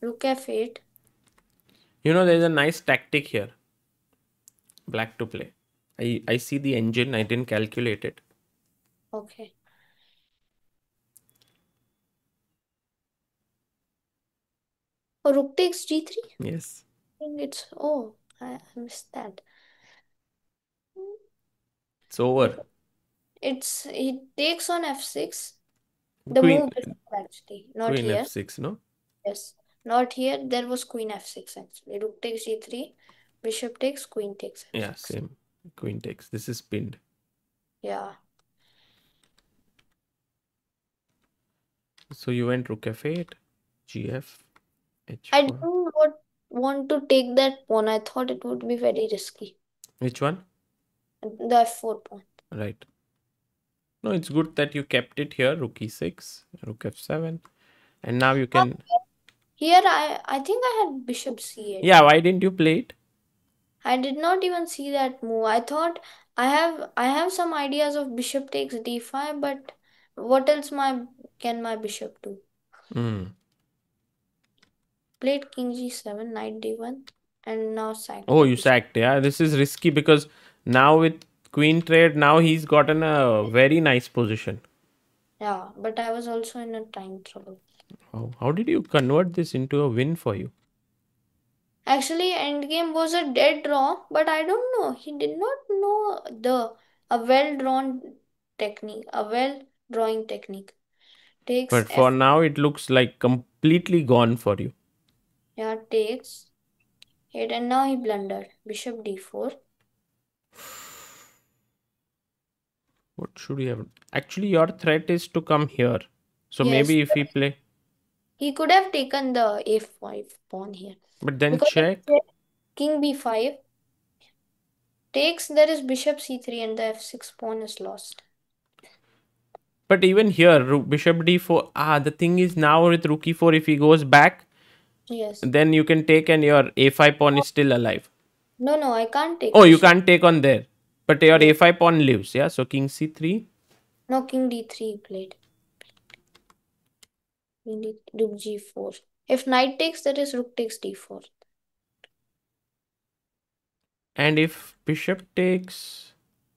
[SPEAKER 2] Rook f8.
[SPEAKER 1] There's a nice tactic here. Black to play. I see the engine. I didn't calculate it.
[SPEAKER 2] Okay. Oh, rook takes g3.
[SPEAKER 1] Yes.
[SPEAKER 2] I think it's oh, I missed that.
[SPEAKER 1] It's over.
[SPEAKER 2] Because it's he takes on f6. The
[SPEAKER 1] Queen
[SPEAKER 2] move before actually, not
[SPEAKER 1] Queen
[SPEAKER 2] here.
[SPEAKER 1] f6, no?
[SPEAKER 2] Yes, not here. There was queen f6 actually. Rook takes g3, bishop takes, queen takes
[SPEAKER 1] Yeah,
[SPEAKER 2] f6.
[SPEAKER 1] same. Queen takes. This is pinned.
[SPEAKER 2] Yeah,
[SPEAKER 1] So you went rook f8, gf,
[SPEAKER 2] I
[SPEAKER 1] h4.
[SPEAKER 2] didn't want to take that pawn. I thought it would be very risky.
[SPEAKER 1] Which one?
[SPEAKER 2] The f4 pawn.
[SPEAKER 1] Right. No, it's good that you kept it here. Rook e6, rook f7. And now you
[SPEAKER 2] Now,
[SPEAKER 1] can.
[SPEAKER 2] here I think I had bishop c8.
[SPEAKER 1] Yeah, why didn't you play it?
[SPEAKER 2] I did not even see that move. I thought I have some ideas of bishop takes d5, but what else can my bishop do?
[SPEAKER 1] Hmm.
[SPEAKER 2] Played king g7, knight d1, and now sacked
[SPEAKER 1] Oh,
[SPEAKER 2] the
[SPEAKER 1] you
[SPEAKER 2] bishop.
[SPEAKER 1] sacked. Yeah, this is risky because now with queen trade, now he's gotten a very nice position.
[SPEAKER 2] Yeah, but I was also in a time trouble.
[SPEAKER 1] How did you convert this into a win for you?
[SPEAKER 2] Actually, endgame was a dead draw, but I don't know. He did not know a well drawn technique, a well drawing technique. Takes
[SPEAKER 1] But for
[SPEAKER 2] f.
[SPEAKER 1] now, it looks like completely gone for you.
[SPEAKER 2] Yeah, takes it, and now he blundered. Bishop d4.
[SPEAKER 1] What should we have? Actually, your threat is to come here. So
[SPEAKER 2] Yes,
[SPEAKER 1] maybe if we play,
[SPEAKER 2] he could have taken the a5 pawn here
[SPEAKER 1] but then
[SPEAKER 2] because
[SPEAKER 1] check.
[SPEAKER 2] if king b5 takes, there is bishop c3, and the f6 pawn is lost.
[SPEAKER 1] But even here, bishop d4. The thing is now with rook e4, if he goes back,
[SPEAKER 2] Yes.
[SPEAKER 1] then you can take and your a5 pawn is still alive.
[SPEAKER 2] No, no, I can't take
[SPEAKER 1] Oh, you
[SPEAKER 2] bishop.
[SPEAKER 1] can't take on there. But your
[SPEAKER 2] Yes.
[SPEAKER 1] a5 pawn lives, yeah? So king c3.
[SPEAKER 2] No, king d3 played. King rook g4. If knight takes, that is rook takes d4.
[SPEAKER 1] And if bishop takes.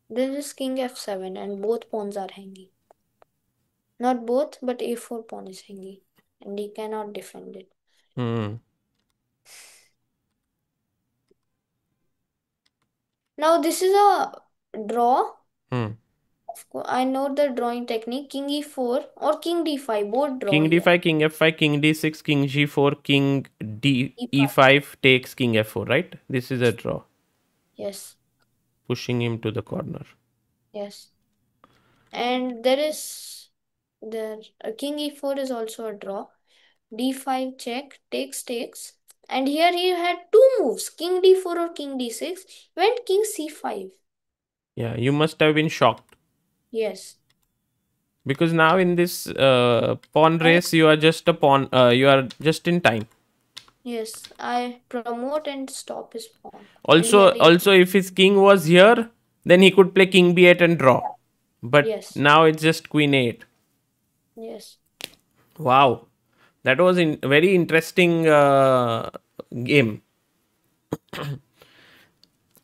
[SPEAKER 2] There is king f7, and both pawns are hanging. Not both, but a4 pawn is hanging, and he cannot defend it.
[SPEAKER 1] Hmm.
[SPEAKER 2] Now this is a draw.
[SPEAKER 1] Hmm.
[SPEAKER 2] Of course, I know the drawing technique. King e4 or king d5, both draw
[SPEAKER 1] King
[SPEAKER 2] here.
[SPEAKER 1] d5, king f5, king d6, king g4, king d
[SPEAKER 2] e5.
[SPEAKER 1] e5 takes king f4, right? This is a draw.
[SPEAKER 2] Yes,
[SPEAKER 1] Pushing him to the corner.
[SPEAKER 2] yes. And there is the king e4 is also a draw. D5 check, takes. And here he had two moves, king d4 or king d6. Went king c5.
[SPEAKER 1] Yeah, you must have been shocked.
[SPEAKER 2] Yes.
[SPEAKER 1] Because now in this pawn
[SPEAKER 2] I
[SPEAKER 1] race, you are just a pawn. You are just in time.
[SPEAKER 2] yes, I promote and stop his pawn. And
[SPEAKER 1] Also,
[SPEAKER 2] here he
[SPEAKER 1] if his king was here, then he could play king b8 and draw. But
[SPEAKER 2] yes,
[SPEAKER 1] now it's just queen 8.
[SPEAKER 2] yes,
[SPEAKER 1] Wow, that was very interesting game.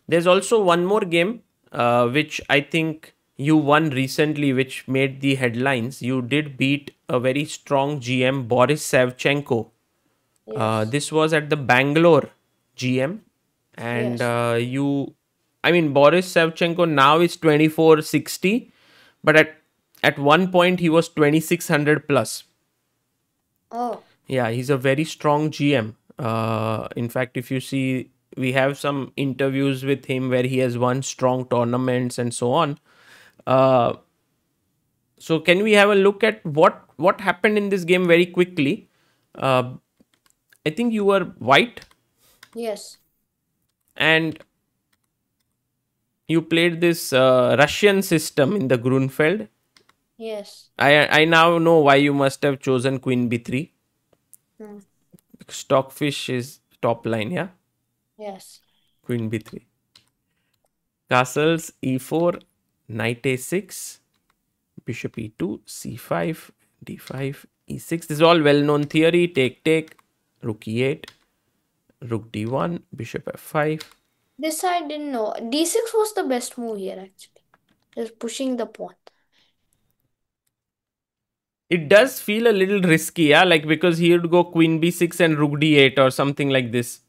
[SPEAKER 1] There's also one more game which I think you won recently, which made the headlines. You did beat a very strong GM, Boris Savchenko.
[SPEAKER 2] yes,
[SPEAKER 1] This was at the Bangalore GM, and
[SPEAKER 2] yes.
[SPEAKER 1] I mean, Boris Savchenko now is 2460, but at one point he was 2600 plus.
[SPEAKER 2] Oh,
[SPEAKER 1] Yeah, he's a very strong GM. In fact, if you see, we have some interviews with him where he has won strong tournaments and so on. Uh, so, can we have a look at what happened in this game very quickly? Uh, I think you were white,
[SPEAKER 2] yes,
[SPEAKER 1] and You played this Russian system in the Grunfeld.
[SPEAKER 2] Yes.
[SPEAKER 1] I now know why you must have chosen Queen B3.
[SPEAKER 2] Hmm.
[SPEAKER 1] Stockfish is top line, yeah?
[SPEAKER 2] Yes.
[SPEAKER 1] Queen B3. Castles E4, Knight A6, Bishop E2, C5, D5, E6. This is all well known theory. Take, take, Rook E8, Rook D1, Bishop F5.
[SPEAKER 2] This I didn't know. D6 was the best move here actually. Just pushing the pawn.
[SPEAKER 1] It does feel a little risky, yeah? Like because he would go Queen B6 and Rook D8 or something like this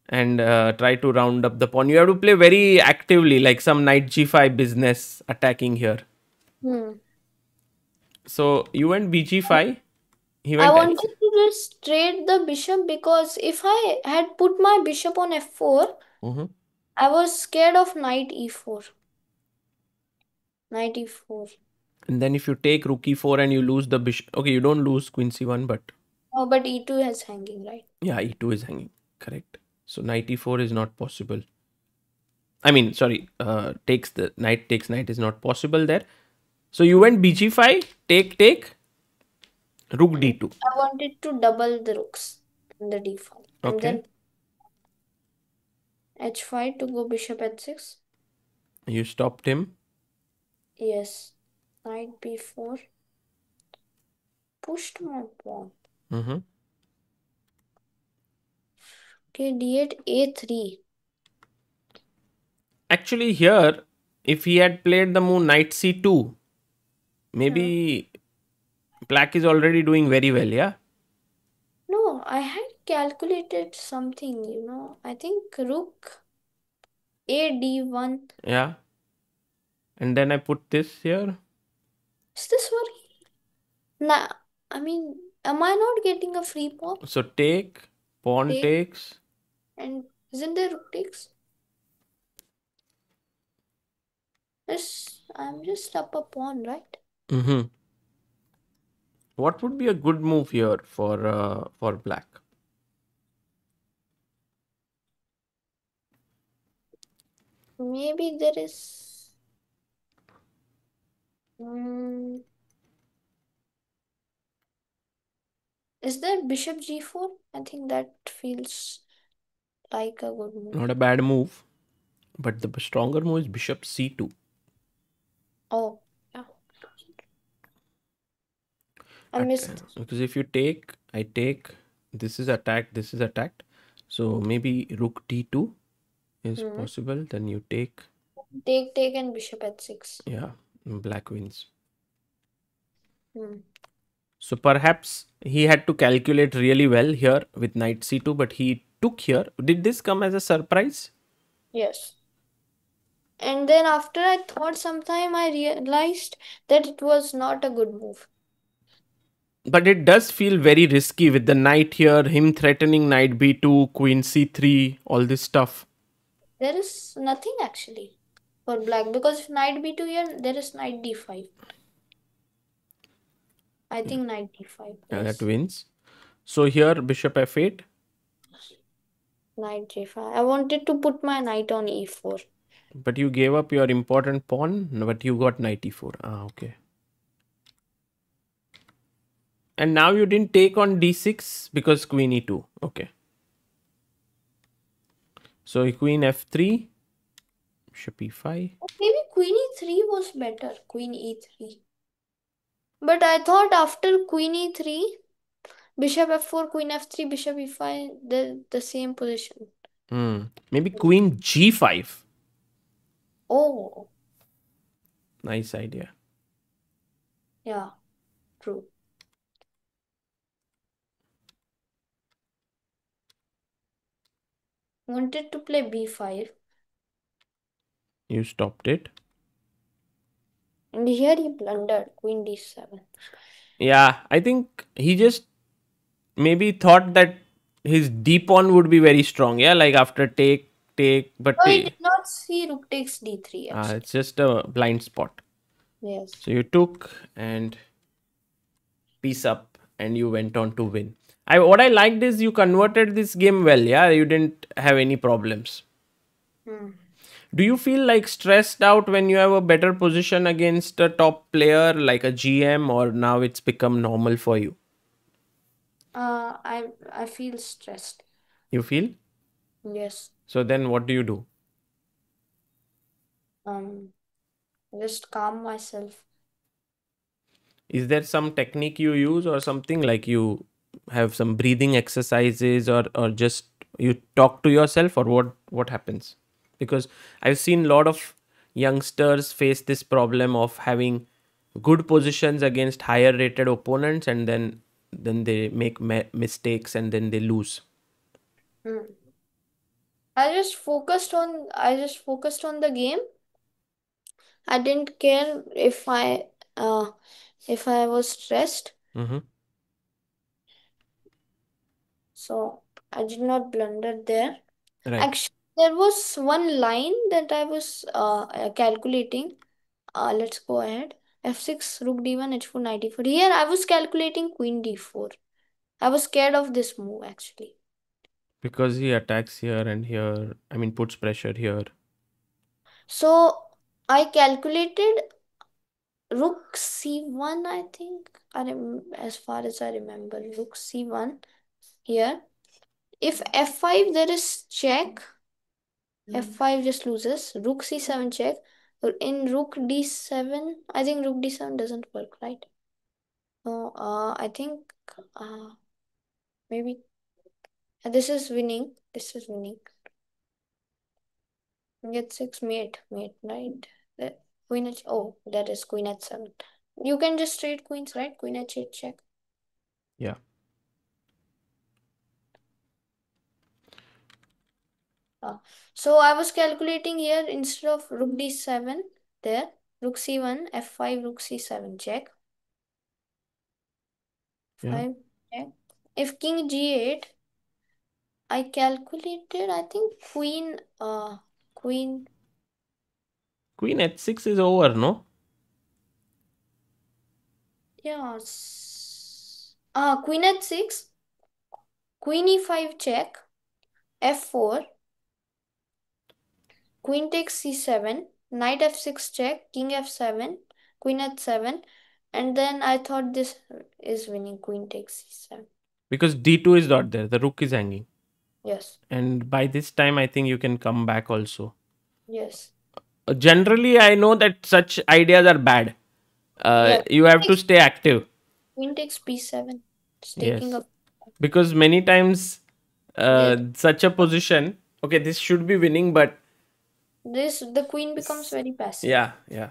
[SPEAKER 1] and try to round up the pawn. You have to play very actively, like some Knight G5 business attacking here.
[SPEAKER 2] Hmm.
[SPEAKER 1] So you went BG5, he
[SPEAKER 2] I
[SPEAKER 1] went
[SPEAKER 2] wanted
[SPEAKER 1] H.
[SPEAKER 2] to just trade the bishop because if I had put my bishop on F4,
[SPEAKER 1] Mhm.
[SPEAKER 2] I was scared of knight E4. Knight E4.
[SPEAKER 1] And then if you take Rook E4 and you lose the bishop, okay, you don't lose Queen C1, but
[SPEAKER 2] Oh, but E2 is hanging, right?
[SPEAKER 1] yeah, E2 is hanging. Correct. So Knight E4 is not possible. I mean, sorry, takes the knight takes knight is not possible there. So you went BG5, take, take, Rook
[SPEAKER 2] And
[SPEAKER 1] D2.
[SPEAKER 2] I wanted to double the rooks in the D5. And
[SPEAKER 1] Okay.
[SPEAKER 2] then H5 to go bishop H6.
[SPEAKER 1] You stopped him.
[SPEAKER 2] Yes. Knight B4. Pushed my pawn.
[SPEAKER 1] Hmm.
[SPEAKER 2] Okay, D8, A3.
[SPEAKER 1] Actually, here, if he had played the move Knight C2,
[SPEAKER 2] Hmm.
[SPEAKER 1] maybe Black is already doing very well, yeah?
[SPEAKER 2] No, I had calculated something. I think rook A D1.
[SPEAKER 1] Yeah. And then I put this here.
[SPEAKER 2] Is this working? Nah, I mean, am I not getting a free pawn?
[SPEAKER 1] So take, pawn
[SPEAKER 2] Take,
[SPEAKER 1] takes.
[SPEAKER 2] and isn't there rook takes? Yes, I'm just up a pawn, right?
[SPEAKER 1] Hmm. What would be a good move here for Black?
[SPEAKER 2] Maybe there is. Hmm, is there bishop G4? I think that feels like a good move.
[SPEAKER 1] Not a bad move, but the stronger move is Bishop C2.
[SPEAKER 2] Oh, yeah. I missed.
[SPEAKER 1] Because if you take, I take, this is attacked, this is attacked. So maybe Rook D2 is
[SPEAKER 2] Hmm.
[SPEAKER 1] possible. Then you take,
[SPEAKER 2] Take, and bishop H6.
[SPEAKER 1] yeah, Black wins.
[SPEAKER 2] Hmm.
[SPEAKER 1] So perhaps he had to calculate really well here with Knight C2, but he took here. Did this come as a surprise?
[SPEAKER 2] Yes. And then after I thought sometime I realized that it was not a good move.
[SPEAKER 1] But it does feel very risky with the knight here, him threatening knight b2, queen c3, all this stuff.
[SPEAKER 2] There is nothing actually for black because if knight b2 here, there is knight d5. I think knight d5.
[SPEAKER 1] Yeah, that
[SPEAKER 2] Yes.
[SPEAKER 1] wins. So here, bishop f8,
[SPEAKER 2] Knight j5. I wanted to put my knight on e4.
[SPEAKER 1] but you gave up your important pawn, but you got knight e4. Ah, okay. And now you didn't take on d6 because queen e2. Okay. So queen f3, bishop e5.
[SPEAKER 2] Maybe queen e3 was better. Queen e3. But I thought after queen e3, bishop f4, queen f3, bishop e5, the same position.
[SPEAKER 1] Maybe queen g5.
[SPEAKER 2] Oh,
[SPEAKER 1] Nice idea.
[SPEAKER 2] yeah, true. Wanted to play b5.
[SPEAKER 1] You stopped it.
[SPEAKER 2] And here he blundered. Queen d7.
[SPEAKER 1] Yeah, I think he just maybe thought that his d pawn would be very strong. Yeah, like after take, take, but
[SPEAKER 2] Oh, he did not see rook takes d3 actually.
[SPEAKER 1] it's just a blind spot.
[SPEAKER 2] Yes.
[SPEAKER 1] So you took and piece up and you went on to win. What I liked is you converted this game well. Yeah, you didn't have any problems.
[SPEAKER 2] Hmm.
[SPEAKER 1] Do you feel like stressed out when you have a better position against a top player like a GM, or now it's become normal for you?
[SPEAKER 2] I feel stressed.
[SPEAKER 1] You feel?
[SPEAKER 2] Yes.
[SPEAKER 1] So then what do you do?
[SPEAKER 2] Um, just calm myself.
[SPEAKER 1] Is there some technique you use or something, like you have some breathing exercises, or just you talk to yourself, or what happens? Because I've seen a lot of youngsters face this problem of having good positions against higher rated opponents, and then they make mistakes and then they lose.
[SPEAKER 2] Hmm. I just focused on the game. I didn't care if I was stressed.
[SPEAKER 1] Mm-hmm.
[SPEAKER 2] So I did not blunder there.
[SPEAKER 1] Right.
[SPEAKER 2] Actually, there was one line that I was calculating. Let's go ahead. F6, rook d1, h4, knight e4. Here I was calculating queen d4. I was scared of this move actually.
[SPEAKER 1] Because he attacks here and here, I mean puts pressure here.
[SPEAKER 2] So I calculated rook c1, I think. As far as I remember, rook c1 here. If f5, there is check. F5 just loses. Rook c7 check. In rook d7, I think rook d7 doesn't work, right? No, I think uh, maybe this is winning. This is winning. Get six mate, right? The queen h. Oh, that is queen h7. You can just trade queens, right? Queen h8 check.
[SPEAKER 1] Yeah.
[SPEAKER 2] Uh, so I was calculating here instead of rook d7 there, rook c1, f5, rook c7 check,
[SPEAKER 1] Yeah.
[SPEAKER 2] 5 check. If king g8, I calculated, I think queen,
[SPEAKER 1] Queen h6 is over, no?
[SPEAKER 2] yeah, queen h6, queen e5 check, f4, queen takes c7, knight f6 check, king f7, queen h7, and then I thought this is winning, queen takes c7.
[SPEAKER 1] Because d2 is not there, the rook is hanging.
[SPEAKER 2] Yes,
[SPEAKER 1] And by this time, I think you can come back also.
[SPEAKER 2] yes.
[SPEAKER 1] Generally, I know that such ideas are bad.
[SPEAKER 2] Yeah,
[SPEAKER 1] You have to stay active.
[SPEAKER 2] queen takes b7. It's taking
[SPEAKER 1] Yes.
[SPEAKER 2] up.
[SPEAKER 1] Because many times,
[SPEAKER 2] That
[SPEAKER 1] such a position, okay, this should be winning, but
[SPEAKER 2] this the queen becomes
[SPEAKER 1] s-
[SPEAKER 2] very passive.
[SPEAKER 1] yeah, yeah.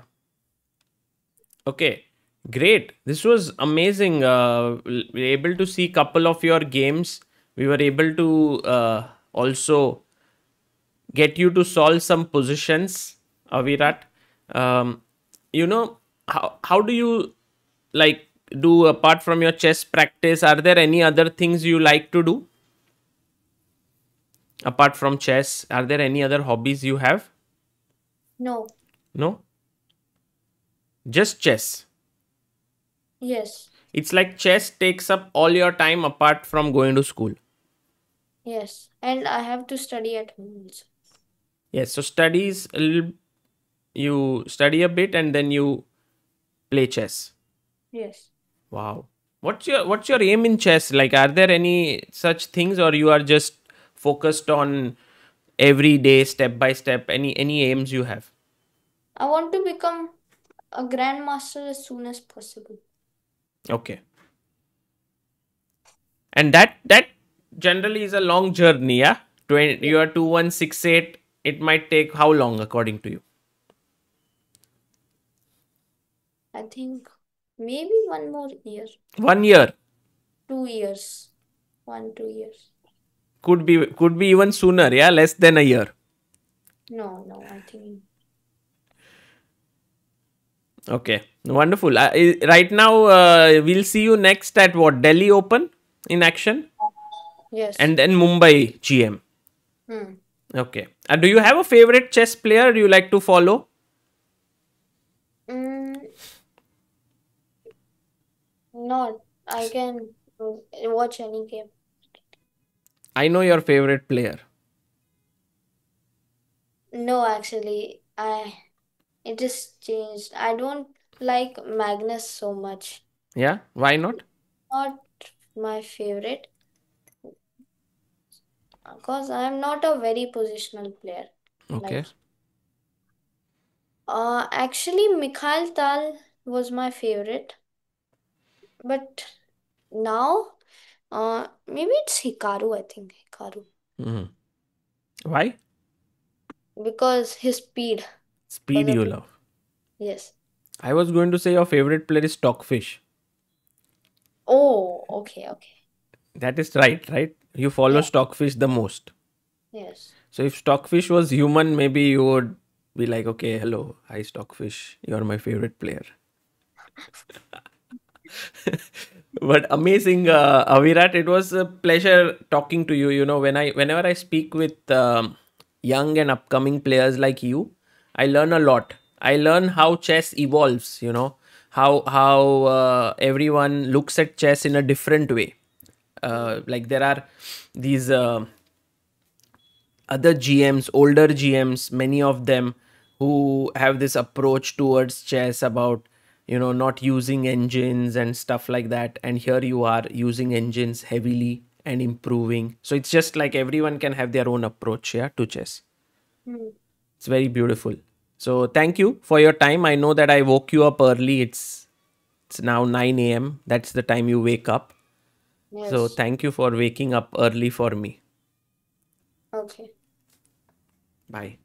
[SPEAKER 1] Okay, great. This was amazing. We were able to see couple of your games. We were able to also get you to solve some positions, Avirat. Um, how do you like do apart from your chess practice? Are there any other things you like to do apart from chess? Are there any other hobbies you have?
[SPEAKER 2] No.
[SPEAKER 1] No, just chess.
[SPEAKER 2] Yes.
[SPEAKER 1] It's like chess takes up all your time apart from going to school.
[SPEAKER 2] Yes. And I have to study at home also.
[SPEAKER 1] Yes, so studies a little, you study a bit and then you play chess.
[SPEAKER 2] Yes.
[SPEAKER 1] Wow. What's your aim in chess? Like, are there any such things, or you are just focused on every day, step by step? Any aims you have?
[SPEAKER 2] I want to become a grandmaster as soon as possible.
[SPEAKER 1] Okay. And that generally is a long journey, yeah? 20,
[SPEAKER 2] Yeah.
[SPEAKER 1] you are 2168. It might take how long according to you?
[SPEAKER 2] I think maybe one more year.
[SPEAKER 1] 1 year.
[SPEAKER 2] 2 years. 1, 2 years.
[SPEAKER 1] Could be even sooner, yeah? Less than a year.
[SPEAKER 2] No, no, I think
[SPEAKER 1] Okay, wonderful. Right now, we'll see you next at what? Delhi Open in action,
[SPEAKER 2] yes.
[SPEAKER 1] and then Mumbai GM.
[SPEAKER 2] Hmm.
[SPEAKER 1] Okay. Do you have a favorite chess player you like to follow?
[SPEAKER 2] Mm, not. I can watch any game.
[SPEAKER 1] I know your favorite player.
[SPEAKER 2] No, actually, I it just changed. I don't like Magnus so much.
[SPEAKER 1] Yeah, why not?
[SPEAKER 2] Not my favorite because I'm not a very positional player.
[SPEAKER 1] Okay.
[SPEAKER 2] Like, actually, Mikhail Tal was my favorite, but now, maybe it's Hikaru. I think Hikaru
[SPEAKER 1] Mhm. Why?
[SPEAKER 2] because his speed. Because
[SPEAKER 1] Speed
[SPEAKER 2] of
[SPEAKER 1] you
[SPEAKER 2] his,
[SPEAKER 1] love.
[SPEAKER 2] yes.
[SPEAKER 1] I was going to say your favorite player is Stockfish.
[SPEAKER 2] Oh, okay, okay.
[SPEAKER 1] That is right, right? You follow
[SPEAKER 2] Yeah,
[SPEAKER 1] Stockfish the most.
[SPEAKER 2] yes.
[SPEAKER 1] So if Stockfish was human, maybe you would be like, okay, hello, hi Stockfish, you're my favorite player. But amazing, Avirat, it was a pleasure talking to you. You know, whenever I speak with young and upcoming players like you, I learn a lot. I learn how chess evolves. You know, how everyone looks at chess in a different way.
[SPEAKER 2] Mm,
[SPEAKER 1] Like there are these other GMs, older GMs, many of them who have this approach towards chess about, you know, not using engines and stuff like that. And here you are using engines heavily and improving. So it's just like everyone can have their own approach, yeah, to chess.
[SPEAKER 2] mm,
[SPEAKER 1] It's very beautiful. So thank you for your time. I know that I woke you up early. It's now 9 a.m. That's the time you wake up. So
[SPEAKER 2] yes.
[SPEAKER 1] thank you for waking up early for me.
[SPEAKER 2] Okay.
[SPEAKER 1] Bye.